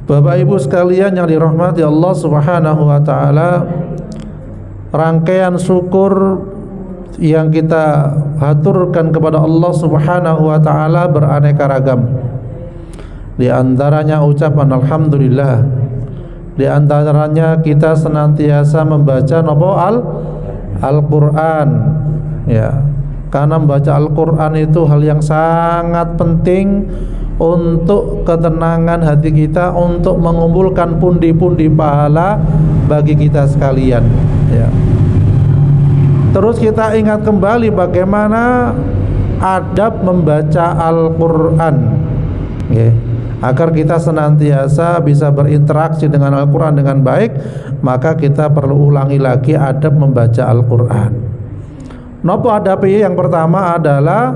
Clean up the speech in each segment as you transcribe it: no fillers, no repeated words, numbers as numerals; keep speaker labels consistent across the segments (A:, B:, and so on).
A: Bapak Ibu sekalian yang dirahmati Allah Subhanahu wa taala, rangkaian syukur yang kita haturkan kepada Allah Subhanahu wa taala beraneka ragam. Di antaranya ucapan alhamdulillah. Di antaranya kita senantiasa membaca Al-Qur'an, ya. Karena membaca Al-Qur'an itu hal yang sangat penting untuk ketenangan hati kita, untuk mengumpulkan pundi-pundi pahala bagi kita sekalian, ya. Terus kita ingat kembali bagaimana adab membaca Al-Qur'an, ya. Agar kita senantiasa bisa berinteraksi dengan Al-Qur'an dengan baik, maka kita perlu ulangi lagi adab membaca Al-Qur'an. Napa adabnya? Yang pertama adalah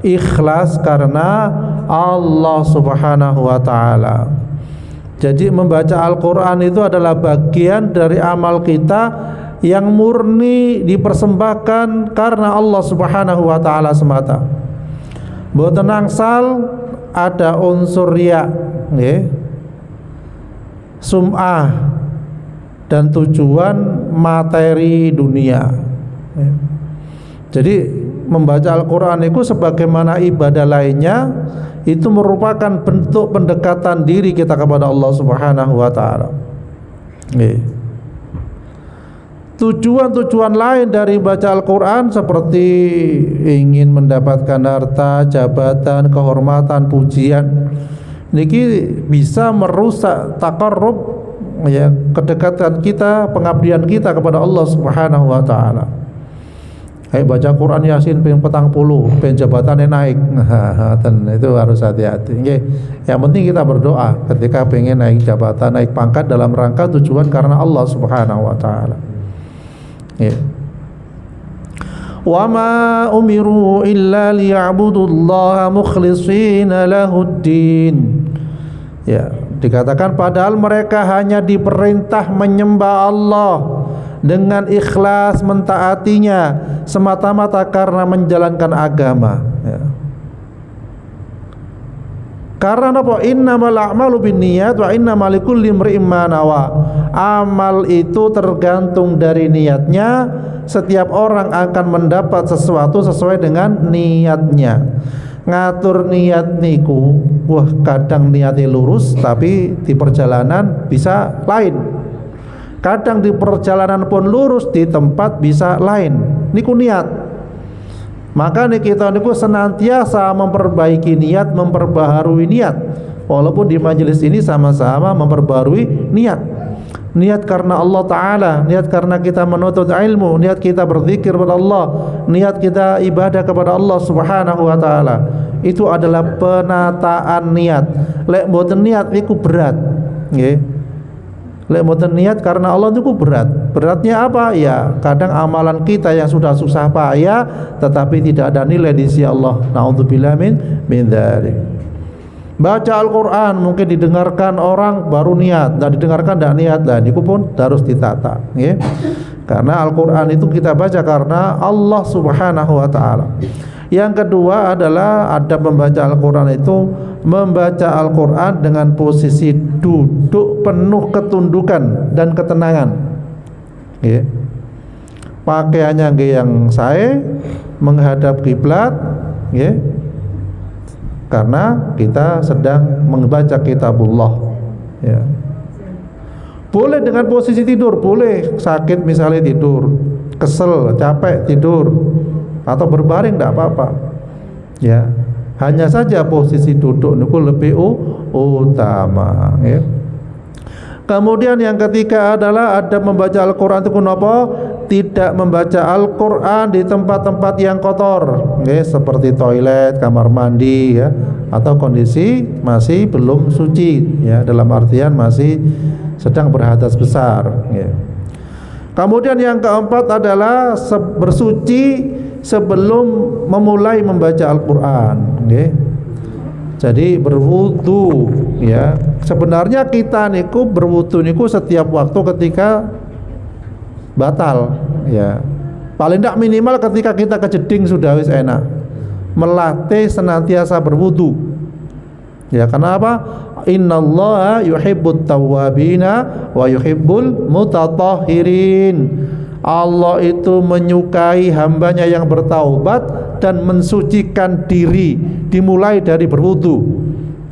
A: ikhlas karena Allah Subhanahu wa taala. Jadi membaca Al-Qur'an itu adalah bagian dari amal kita yang murni dipersembahkan karena Allah Subhanahu wa taala semata. Mboten angsal ada unsur riya, nggih, sum'ah, dan tujuan materi dunia. Jadi membaca Al-Qur'an itu sebagaimana ibadah lainnya, itu merupakan bentuk pendekatan diri kita kepada Allah Subhanahu wa taala. Tujuan-tujuan lain dari baca Al-Qur'an seperti ingin mendapatkan harta, jabatan, kehormatan, pujian, niki bisa merusak taqarrub, ya, kedekatan kita, pengabdian kita kepada Allah Subhanahu wa taala. Kayak baca Quran Yasin pengen 40, pengen jabatannya naik. Dan itu harus hati-hati. Yang penting kita berdoa ketika pengen naik jabatan, naik pangkat dalam rangka tujuan karena Allah Subhanahu wa taala. Wa ma umiru illa liya'budullaha mukhlishina lahuddin. Ya, dikatakan padahal mereka hanya diperintah menyembah Allah dengan ikhlas mentaatinya semata-mata karena menjalankan agama, ya. Karena apa? Innamal a'malu binniyat wa innamal likulli imri'in ma nawa. Amal itu tergantung dari niatnya. Setiap orang akan mendapat sesuatu sesuai dengan niatnya. Ngatur niat niku, wah, kadang niatnya lurus tapi di perjalanan bisa lain. Kadang di perjalanan pun lurus, di tempat bisa lain. Niku niat. Maka kita niku senantiasa memperbaiki niat, memperbaharui niat. Walaupun di majelis ini sama-sama memperbaharui niat. Niat karena Allah Ta'ala, niat karena kita menuntut ilmu, niat kita berzikir kepada Allah, niat kita ibadah kepada Allah Subhanahu wa Ta'ala. Itu adalah penataan niat. Lek mboten niat niku berat, nggih. Lek mboten niat karena Allah itu berat. Beratnya apa? Ya, kadang amalan kita yang sudah susah payah tetapi tidak ada nilai di sisi Allah. Nauzubillah min dzalik. Baca Al-Qur'an mungkin didengarkan orang baru niat, dan didengarkan tidak niat, dan itu pun harus ditata, ya. Karena Al-Qur'an itu kita baca karena Allah Subhanahu wa taala. Yang kedua adalah adab membaca Al-Qur'an itu membaca Al-Qur'an dengan posisi duduk penuh ketundukan dan ketenangan, ya. Pakaiannya yang saya menghadap kiblat, ya. Karena kita sedang membaca kitabullah, ya. Boleh dengan posisi tidur, boleh sakit misalnya tidur, kesel, capek tidur, atau berbaring tidak apa-apa, ya. Hanya saja posisi duduk itu lebih utama, ya. Kemudian yang ketiga adalah ada membaca Al-Qur'an itu kenapa? Tidak membaca Al-Qur'an di tempat-tempat yang kotor, ya, seperti toilet, kamar mandi, ya, atau kondisi masih belum suci, ya, dalam artian masih sedang berhadas besar, ya. Kemudian yang keempat adalah bersuci sebelum memulai membaca Al-Qur'an, ya. Jadi berwudu, ya. Sebenarnya kita niku berwudu niku setiap waktu ketika batal, ya. Paling tidak minimal ketika kita kejeding sudah wis enak. Melatih senantiasa berwudu. Ya, kenapa? Innallaha yuhibbut tawwabina wa yuhibbul mutatahhirin. Allah itu menyukai hambanya yang bertaubat dan mensucikan diri, dimulai dari berwudu.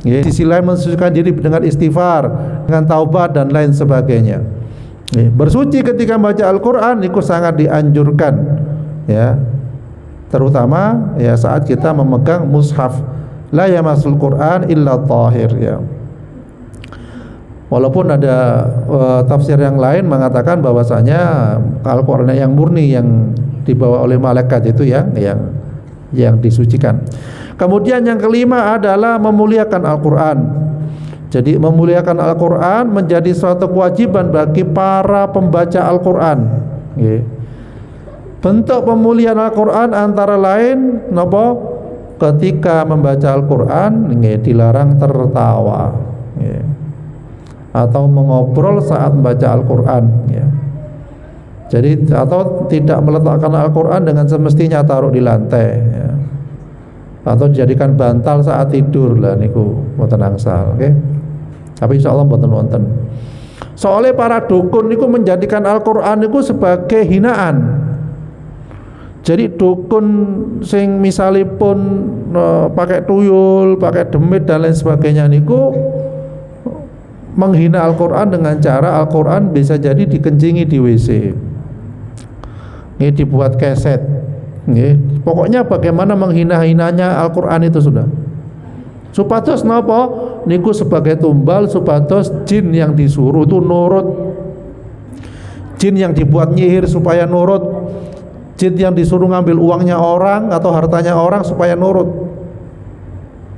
A: Ya, di sisi lain mensucikan diri dengan istighfar, dengan taubat dan lain sebagainya. Ya, bersuci ketika baca Al-Qur'an itu sangat dianjurkan. Ya. Terutama ya saat kita memegang mushaf. La yamassul Qur'an illa tahir, ya. Walaupun ada tafsir yang lain mengatakan bahwasanya Al-Qur'an yang murni yang dibawa oleh malaikat itu yang disucikan. Kemudian yang kelima adalah memuliakan Al-Qur'an. Jadi memuliakan Al-Qur'an menjadi suatu kewajiban bagi para pembaca Al-Qur'an. Bentuk pemuliaan Al-Qur'an antara lain napa? Ketika membaca Al-Qur'an dilarang tertawa. Atau mengobrol saat membaca Al-Qur'an, ya. Jadi atau tidak meletakkan Al-Qur'an dengan semestinya taruh di lantai, ya. Atau dijadikan bantal saat tidur lah niku mboten angsal, oke. Tapi insyaallah mboten wonten. Soalnya para dukun niku menjadikan Al-Qur'an niku sebagai hinaan. Jadi dukun sing misalipun pakai tuyul, pakai demit dan lain sebagainya niku menghina Al-Qur'an dengan cara Al-Qur'an bisa jadi dikencingi di WC. Ini dibuat keset. Ini pokoknya bagaimana menghina-hinanya Al-Qur'an itu sudah. Supados napa? Niku sebagai tumbal supados jin yang disuruh itu nurut. Jin yang dibuat nyihir supaya nurut. Jin yang disuruh ngambil uangnya orang atau hartanya orang supaya nurut.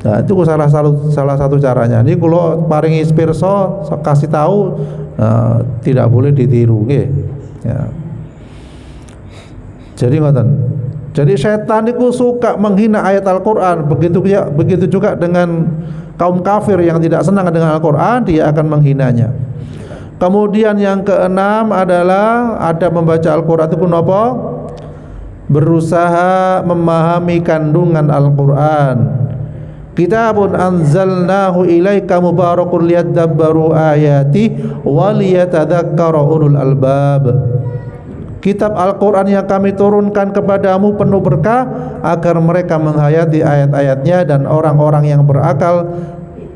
A: Nah, itu salah satu caranya. Ini kalau paringi pirsa kasih tahu tidak boleh ditiru, nggih. Ya. Jadi ngoten. Jadi setan itu suka menghina ayat Al-Qur'an, begitu juga dengan kaum kafir yang tidak senang dengan Al-Qur'an, dia akan menghinanya. Kemudian yang keenam adalah ada membaca Al-Qur'an itu napa? Berusaha memahami kandungan Al-Qur'an. Kitabun anzalnahu ilaika mubarakun liyadabbaru ayati wa liyatadzakkara ulul albab. Kitab Al-Qur'an yang kami turunkan kepadamu penuh berkah agar mereka menghayati ayat-ayatnya dan orang-orang yang berakal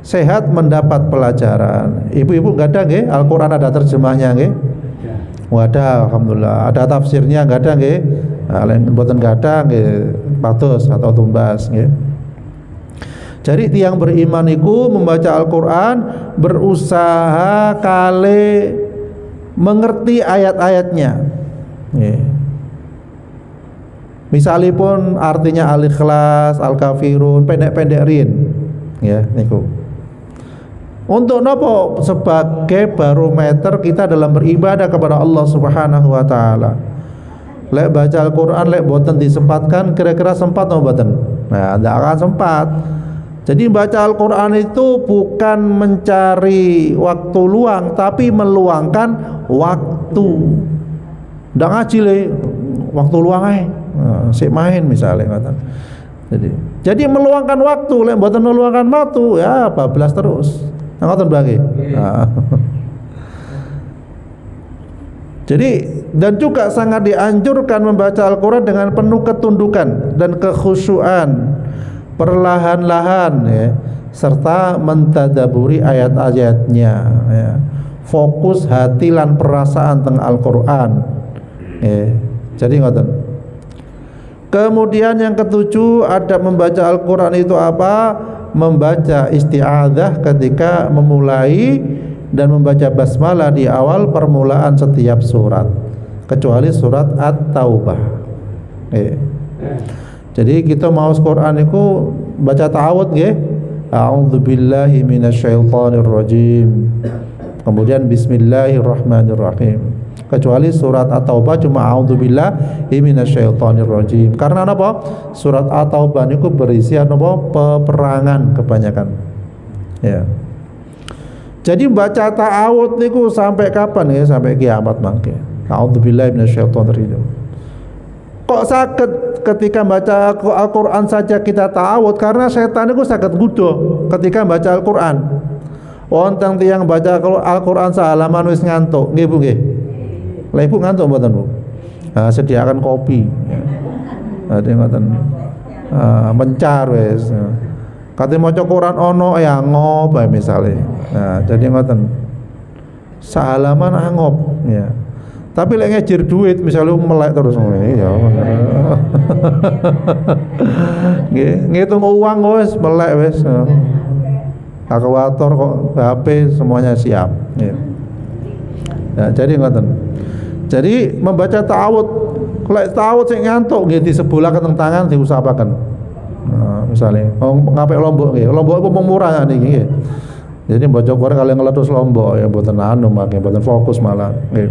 A: sehat mendapat pelajaran. Ibu-ibu enggak ada nggih Al-Qur'an ada terjemahnya nggih? Wadah, alhamdulillah. Ada tafsirnya enggak ada nggih? Lain mboten enggak ada nggih patus atau tumbas nggih. Jadi tiang beriman itu membaca Al-Qur'an berusaha kali mengerti ayat-ayatnya. Misalipun artinya Al-Ikhlas, Al-Kafirun, pendek-pendek rin. Ya, niku. Untuk nopo? Sebagai barometer kita dalam beribadah kepada Allah Subhanahu wa taala. Lek baca Al-Qur'an lek boten disempatkan kira-kira sempat atau boten? Nah, tidak akan sempat. Jadi baca Al-Qur'an itu bukan mencari waktu luang tapi meluangkan waktu. Ndak ngaji le waktu luang ae. Sik main misalnya ngoten. Jadi meluangkan waktu, lek mboten meluangkan waktu ya bablas terus. Ngoten bagi. Jadi dan juga sangat dianjurkan membaca Al-Qur'an dengan penuh ketundukan dan kekhusyuan, perlahan-lahan ya, serta mentadaburi ayat-ayatnya ya. Fokus hati lan perasaan teng Al-Qur'an. Ya. Jadi ngoten. Kemudian yang ketujuh ada membaca Al-Qur'an itu apa? Membaca isti'adzah ketika memulai dan membaca basmalah di awal permulaan setiap surat kecuali surat At-Taubah. Jadi kita mau Quran itu baca ta'awudz nggih. A'udzubillahi minasyaitonirrajim. Kemudian bismillahirrahmanirrahim. Kecuali surat At-Taubah cuma a'udzubillahi minasyaitonirrajim. Karena apa? Surat At-Taubah niku berisi apa? Peperangan kebanyakan. Ya. Jadi baca ta'awudz niku sampai kapan ya? Sampai kiamat mangke. A'udzubillahi minasyaitonirrajim. Kok sakit ketika baca Al-Qur'an saja kita ta'awudz? Karena setan itu sakit gudo ketika baca Al-Qur'an. Wonten tiyang baca Al-Qur'an sehalaman wis ngantuk, nggih Bu nggih. Lah Ibu ngantuk mboten Bu? Nah, sediakan kopi. Ya. Ada ngoten. Mencar wis. Kate maca Quran ono ya ngop bae misale. Nah, jadi ngoten. Sehalaman angop ya. Tapi lek ngejir duit misalnya melek terus ngene ya. Nggih, ngitung uang wis melek wis. Kalkulator kok HP semuanya siap ya. Nah, jadi ngoten. Jadi membaca ta'awud, lek ta'awud sing ngantuk nggih disebulaken teng tangan diusahaken. Nah, misalnya ngapik lombok nggih. Lombok iku murah niki nggih. Jadi baca Quran kalian ngeletus lombok ya mboten anu mangke mboten fokus malah nggih.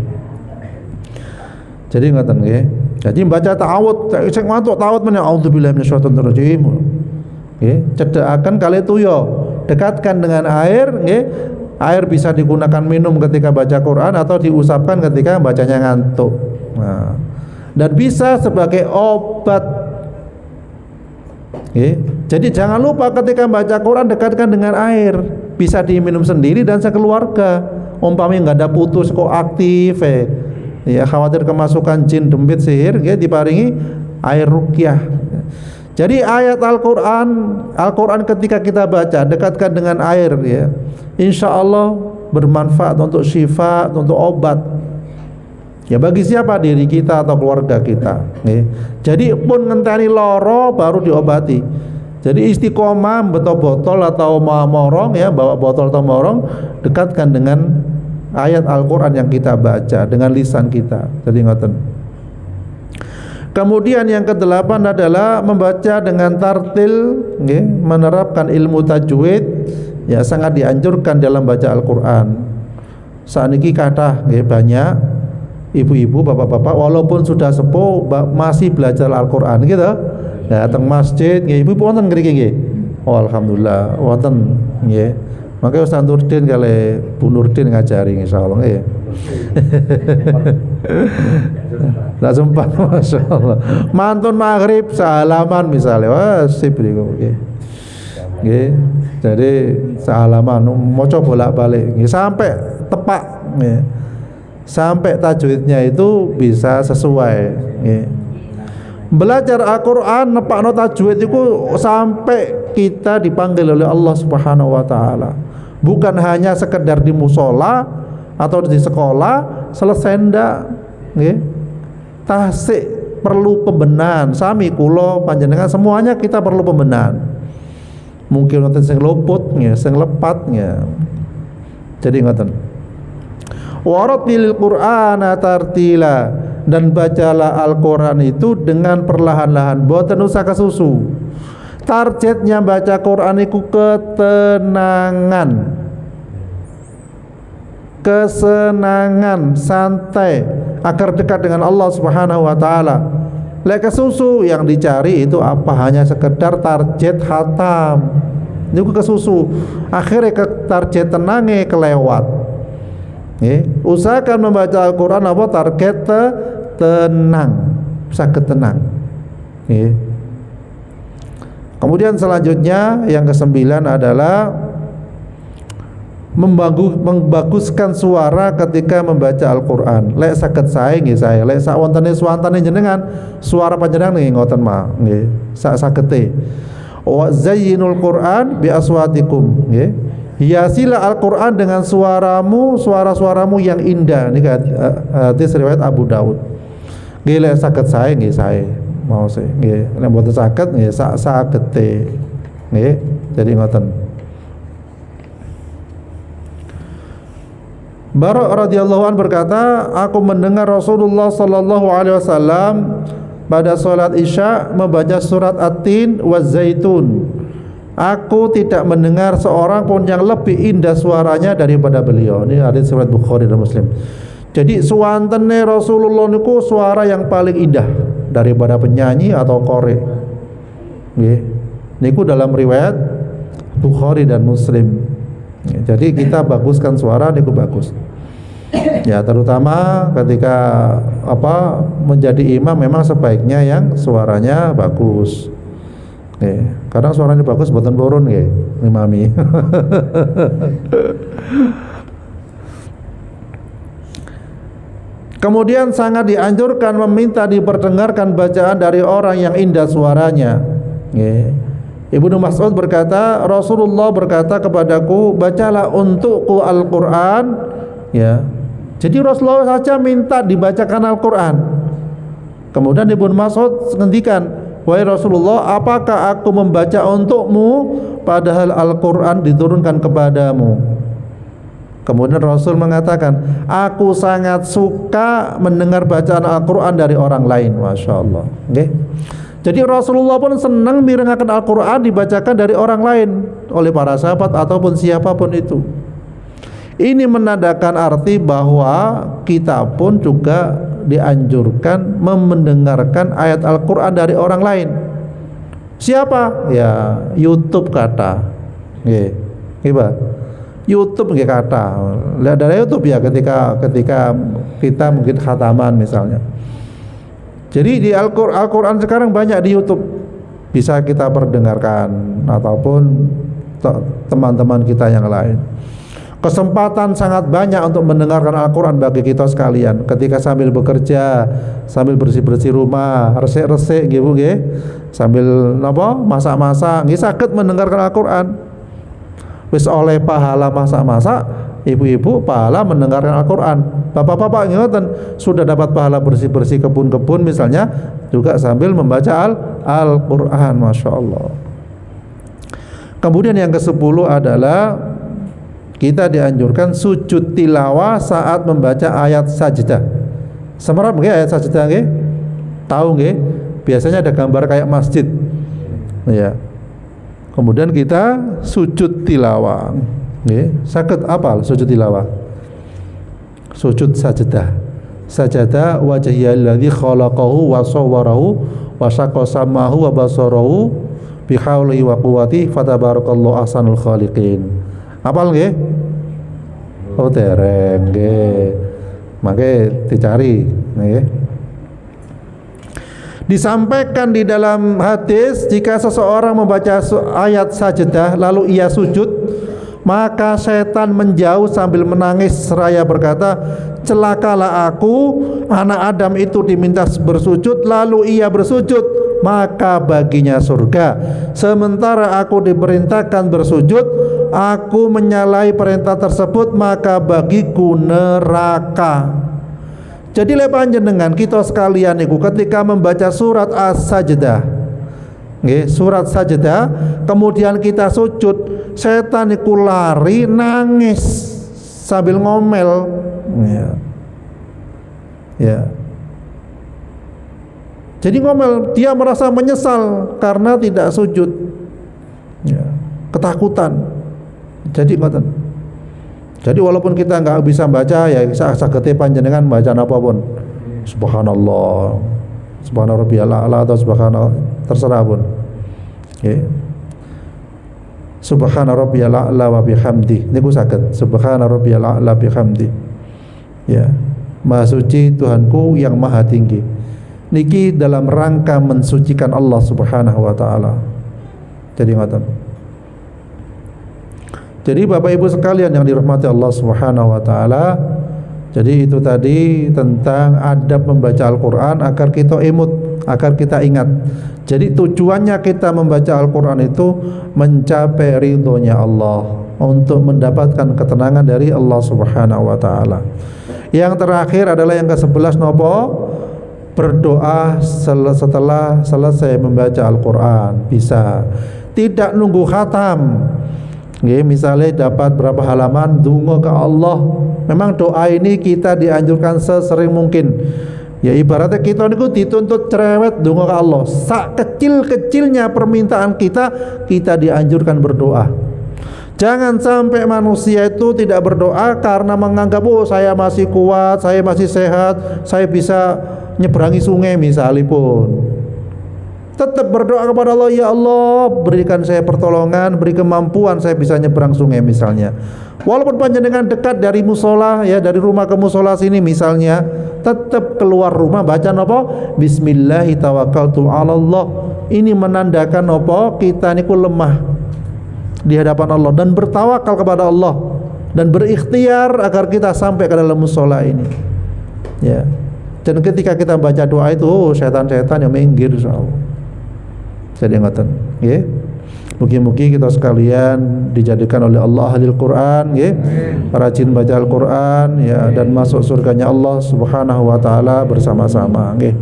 A: Jadi ngoten nggih. Jadi baca ta'awud, sing ngantuk ta'awud meneh auzubillahi minasyaitonir rajim. Nggih, cedhakaken kali tuya, dekatkan dengan air nggih. Air bisa digunakan minum ketika baca Quran atau diusapkan ketika bacanya ngantuk. Nah, dan bisa sebagai obat. Nggih. Jadi jangan lupa ketika baca Quran dekatkan dengan air, bisa diminum sendiri dan sekeluarga. Umpamanya enggak ada putus kok aktif ya khawatir kemasukan jin dembit sihir ya diparingi air ruqyah. Jadi ayat Al-Quran ketika kita baca dekatkan dengan air ya, insya Allah bermanfaat untuk syifa, untuk obat ya bagi siapa, diri kita atau keluarga kita ya. Jadi pun ngenteni loro baru diobati. Jadi istiqomah betul botol atau morong ya, bawa botol atau morong, dekatkan dengan ayat Al-Quran yang kita baca dengan lisan kita. Jadi ngoten. Kemudian yang ke-8 adalah membaca dengan tartil, okay, menerapkan ilmu tajwid ya, sangat dianjurkan dalam baca Al-Quran. Saat ini kathah okay, banyak ibu-ibu, bapak-bapak walaupun sudah sepuh masih belajar Al-Quran gitu. Datang masjid nggih, ibu wonten ngriki nggih. Oh alhamdulillah wonten nggih. Maka Ustaz Nurdin kali Bu Nurdin ngajari insyaallah nggih. Lah sempat masyaallah. Mantun maghrib sehalaman misalnya. Wah, sip niku nggih. Nggih. Jadi sehalaman maca bolak-balik nggih sampai tepak nggih. Sampai tajwidnya itu bisa sesuai nggih. Belajar Al-Quran nepakno tajwid itu sampai kita dipanggil oleh Allah Subhanahu wa taala. Bukan hanya sekedar di musola atau di sekolah selesai ndak nggih. Tasik perlu pembenahan. Sami kula panjenengan semuanya kita perlu pembenahan. Mungkin wonten sing luput nggih, sing lepat nggih. Jadi ngoten. Warattilil Qur'ana tartila, dan bacalah Al-Quran itu dengan perlahan-lahan, boten usah kesusu. Targetnya baca Quran itu kesenangan, santai, agar dekat dengan Allah Subhanahu wa taala. Lek kesusu yang dicari itu apa? Hanya sekedar target khatam. Niku kesusu. Akhirnya ke target tenange kelewat. Usahakan membaca Al-Quran apa target tenang, sakit tenang. Kemudian selanjutnya yang ke-9 adalah membaguskan suara ketika membaca Al-Quran. Lek sakit saya nggih saya, lek sak wontene swantane jenengan suara panjenengan nggih ngoten mah nggih sak sakete. Wa zayyinul Quran bi aswatikum nggih. Hiasilah Al-Quran dengan suara-suaramu yang indah. Ini hadis riwayat Abu Daud. Gila sakit saya nggih saya mau saya nggih, nek mboten sakit nggih sakete nggih. Jadi ngoten. Bara radhiyallahu an berkata, aku mendengar Rasulullah sallallahu alaihi wasallam pada salat Isya membaca surat At-Tin wa Zaitun. Aku tidak mendengar seorang pun yang lebih indah suaranya daripada beliau. Ini hadis riwayat Bukhari dan Muslim. Jadi suwantene Rasulullah niku suara yang paling indah daripada penyanyi atau qori. Nggih. Niku dalam riwayat Bukhari dan Muslim. Jadi kita baguskan suara niku bagus. Ya, terutama ketika menjadi imam memang sebaiknya yang suaranya bagus. Kadang suaranya bagus boten purun nggih. ngimami. Kemudian sangat dianjurkan meminta diperdengarkan bacaan dari orang yang indah suaranya. Ibnu Mas'ud berkata, Rasulullah berkata kepadaku, bacalah untukku Al-Quran. Ya, jadi Rasulullah saja minta dibacakan Al-Quran. Kemudian Ibnu Mas'ud ngendikan, wahai Rasulullah, apakah aku membaca untukmu padahal Al-Quran diturunkan kepadamu? Kemudian Rasul mengatakan, aku sangat suka mendengar bacaan Al-Quran dari orang lain. Masya Allah. Jadi Rasulullah pun senang mirengakan Al-Quran dibacakan dari orang lain, oleh para sahabat ataupun siapapun itu. Ini menandakan arti bahwa kita pun juga dianjurkan mendengarkan ayat Al-Quran dari orang lain. Siapa? Ya YouTube kata. YouTube nggih kata. Lihat dari YouTube ya, ketika kita mungkin khataman misalnya. Jadi di Al-Quran sekarang banyak di YouTube, bisa kita perdengarkan ataupun teman-teman kita yang lain. Kesempatan sangat banyak untuk mendengarkan Al-Quran bagi kita sekalian. Ketika sambil bekerja, sambil bersih-bersih rumah, resik-resik gitu nggih, sambil masak-masak, nggih saged mendengarkan Al-Quran. Wis oleh pahala masak-masak, ibu-ibu pahala mendengarkan Al-Quran. Bapak-bapak ngoten sudah dapat pahala bersih-bersih kebun-kebun misalnya, juga sambil membaca Al-Quran. Masya Allah. Kemudian yang ke-10 adalah kita dianjurkan sujud tilawah saat membaca ayat sajdah. Semerap nggih ayat sajdah nggih? Tahu nggih? Biasanya ada gambar kayak masjid. Ya. Kemudian kita sujud tilawah. Saged apal sujud tilawah? Sujud sajdah. Sajada wajhiyal ladzi khalaqahu wa sawwarahu wa syaqqa samahu wa basarahu bi haulihi wa quwwatihi fatabarakallahu ahsanul khaliqin. Apal nggih? Oh dereng nggih. Mangke dicari nggih. Disampaikan di dalam hadis, jika seseorang membaca ayat sajdah lalu ia sujud, maka setan menjauh sambil menangis seraya berkata, celakalah aku, anak Adam itu diminta bersujud lalu ia bersujud, maka baginya surga, sementara aku diperintahkan bersujud, aku menyalahi perintah tersebut, maka bagiku neraka. Jadi panjenengan kita sekalian niku ketika membaca surat As-Sajdah, surat Sajdah, kemudian kita sujud, setan niku lari nangis sambil ngomel. Ya. Jadi ngomel, dia merasa menyesal karena tidak sujud. Ya. Ketakutan. Jadi ngoten. Jadi walaupun kita nggak bisa baca, ya sagete panjenengan baca apapun, subhanallah, subhana rabbiyal a'la atau subhana, terserah pun. Subhana rabbiyal a'la wa bihamdi, niku saged subhana rabbiyal a'la bihamdi. Ya, maha suci Tuhanku yang maha tinggi. Niki dalam rangka mensucikan Allah Subhanahu wa taala. Jadi ngoten. Jadi Bapak Ibu sekalian yang dirahmati Allah Subhanahu wa taala, jadi itu tadi tentang adab membaca Al-Qur'an agar kita imut, agar kita ingat. Jadi tujuannya kita membaca Al-Qur'an itu mencapai ridhonya Allah, untuk mendapatkan ketenangan dari Allah Subhanahu wa taala. Yang terakhir adalah yang ke-11 nopo? Berdoa setelah selesai membaca Al-Qur'an. Bisa. Tidak nunggu khatam. Misalnya dapat berapa halaman, donga ke Allah. Memang doa ini kita dianjurkan sesering mungkin. Ya ibaratnya kita niku dituntut cerewet donga ke Allah. Sak kecil-kecilnya permintaan kita dianjurkan berdoa. Jangan sampai manusia itu tidak berdoa karena menganggap, oh saya masih kuat, saya masih sehat, saya bisa nyeberangi sungai misalnya pun. Tetap berdoa kepada Allah, ya Allah berikan saya pertolongan, beri kemampuan saya bisa nyeberang sungai misalnya. Walaupun panjenengan dekat dari musola, ya dari rumah ke musola sini misalnya, tetap keluar rumah baca apa? Bismillahi tawakkaltu 'alallah. Ini menandakan apa? Kita niku lemah. di hadapan Allah dan bertawakal kepada Allah dan berikhtiar agar kita sampai ke dalam mushola ini. Ya. Dan ketika kita baca doa itu, setan-setan yang minggir insyaallah. Jadi ngoten, nggih. Mugi-mugi kita sekalian dijadikan oleh Allah ahli Al-Qur'an, nggih. Rajin baca Al-Qur'an ya dan masuk surganya Allah Subhanahu wa taala bersama-sama, nggih.